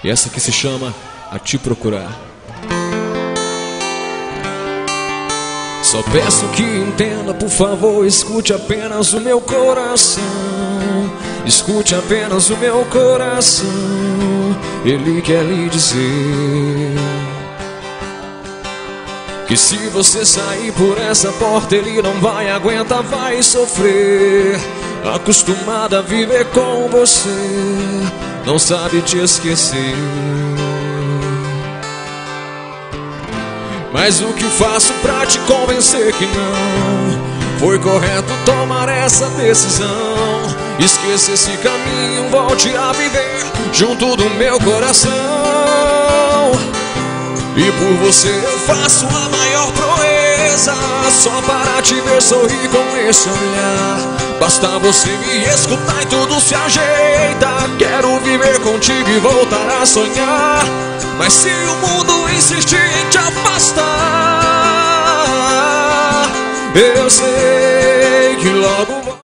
E essa aqui se chama A Te Procurar. Só peço que entenda, por favor, escute apenas o meu coração. Escute apenas o meu coração. Ele quer lhe dizer que se você sair por essa porta, ele não vai aguentar, vai sofrer. Acostumada a viver com você, não sabe te esquecer. Mas o que faço pra te convencer que não foi correto tomar essa decisão? Esqueça esse caminho, volte a viver junto do meu coração. E por você eu faço a maior proeza, só para te ver sorrir com esse olhar. Basta você me escutar e tudo se ajeita. Quero viver contigo e voltar a sonhar. Mas se o mundo insistir em te afastar, eu sei que logo